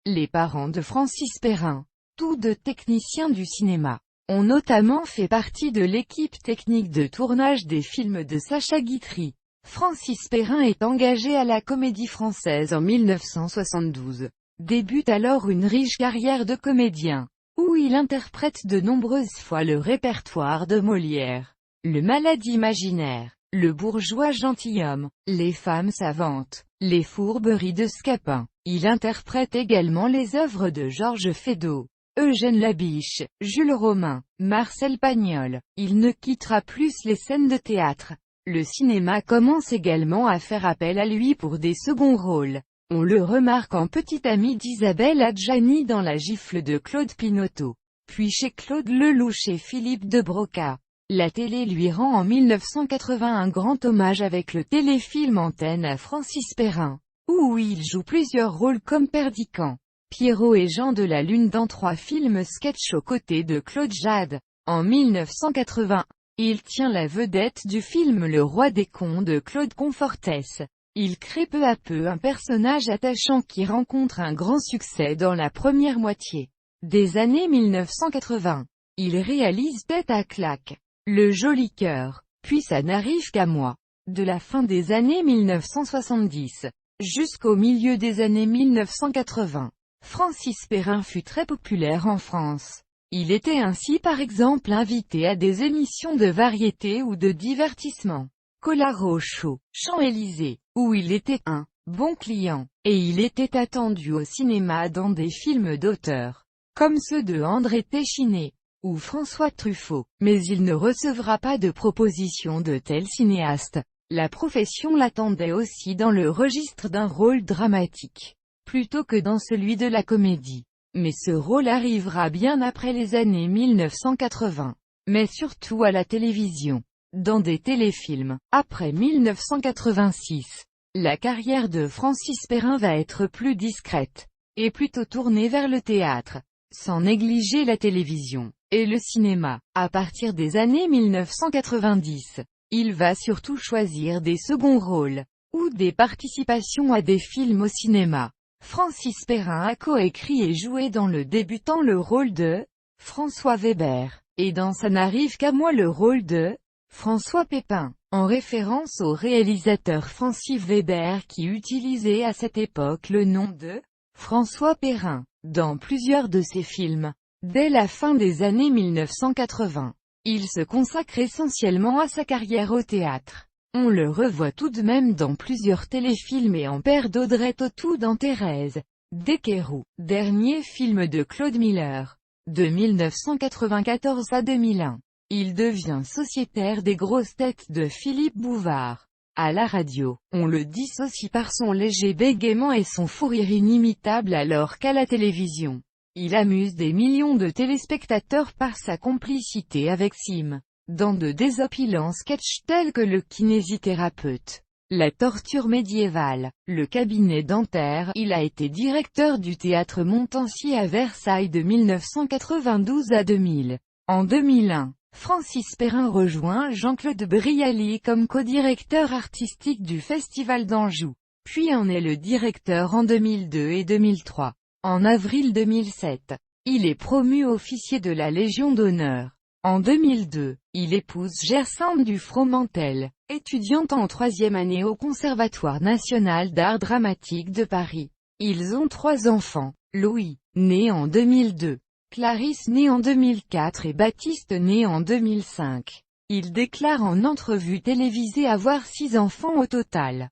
Les parents de Francis Perrin, tous deux techniciens du cinéma, ont notamment fait partie de l'équipe technique de tournage des films de Sacha Guitry. Francis Perrin est engagé à la Comédie Française en 1972. Débute alors une riche carrière de comédien, où il interprète de nombreuses fois le répertoire de Molière, Le Malade imaginaire, Le bourgeois gentilhomme, Les femmes savantes, Les fourberies de Scapin. Il interprète également les œuvres de Georges Feydeau, Eugène Labiche, Jules Romain, Marcel Pagnol. Il ne quittera plus les scènes de théâtre. Le cinéma commence également à faire appel à lui pour des seconds rôles. On le remarque en petit ami d'Isabelle Adjani dans La gifle de Claude Pinoteau, puis chez Claude Lelouch et Philippe de Broca. La télé lui rend en 1980 un grand hommage avec le téléfilm Antenne à Francis Perrin, où il joue plusieurs rôles comme Perdican, Pierrot et Jean de la Lune dans 3 films sketch aux côtés de Claude Jade. En 1980, il tient la vedette du film Le Roi des Cons de Claude Confortès. Il crée peu à peu un personnage attachant qui rencontre un grand succès dans la première moitié des années 1980. Il réalise Tête à claque, Le Joli Cœur, puis Ça n'arrive qu'à moi. De la fin des années 1970 jusqu'au milieu des années 1980, Francis Perrin fut très populaire en France. Il était ainsi par exemple invité à des émissions de variété ou de divertissement. Collaro Show, Champs-Élysées, où il était un bon client, et il était attendu au cinéma dans des films d'auteurs, comme ceux de André Téchiné ou François Truffaut, mais il ne recevra pas de proposition de tel cinéaste. La profession l'attendait aussi dans le registre d'un rôle dramatique, plutôt que dans celui de la comédie. Mais ce rôle arrivera bien après les années 1980, mais surtout à la télévision, dans des téléfilms. Après 1986, la carrière de Francis Perrin va être plus discrète, et plutôt tournée vers le théâtre, sans négliger la télévision et le cinéma. À partir des années 1990, il va surtout choisir des seconds rôles, ou des participations à des films au cinéma. Francis Perrin a coécrit et joué dans Le Débutant le rôle de François Weber, et dans Ça n'arrive qu'à moi le rôle de François Pépin, en référence au réalisateur Francis Weber qui utilisait à cette époque le nom de François Perrin, dans plusieurs de ses films. Dès la fin des années 1980, il se consacre essentiellement à sa carrière au théâtre. On le revoit tout de même dans plusieurs téléfilms et en père d'Audrey Tautou dans Thérèse Desquerroux, dernier film de Claude Miller, de 1994 à 2001. Il devient sociétaire des grosses têtes de Philippe Bouvard. À la radio, on le dissocie par son léger bégaiement et son fou rire inimitable alors qu'à la télévision, il amuse des millions de téléspectateurs par sa complicité avec Sim, dans de désopilants sketchs tels que Le kinésithérapeute, La torture médiévale, Le cabinet dentaire. Il a été directeur du théâtre Montansier à Versailles de 1992 à 2000. En 2001, Francis Perrin rejoint Jean-Claude Brialy comme co-directeur artistique du Festival d'Anjou, puis en est le directeur en 2002 et 2003. En avril 2007, il est promu officier de la Légion d'honneur. En 2002, il épouse Gersande du Fromentel, étudiante en 3e année au Conservatoire national d'art dramatique de Paris. Ils ont 3 enfants, Louis, né en 2002, Clarisse née en 2004 et Baptiste né en 2005. Il déclare en entrevue télévisée avoir 6 enfants au total.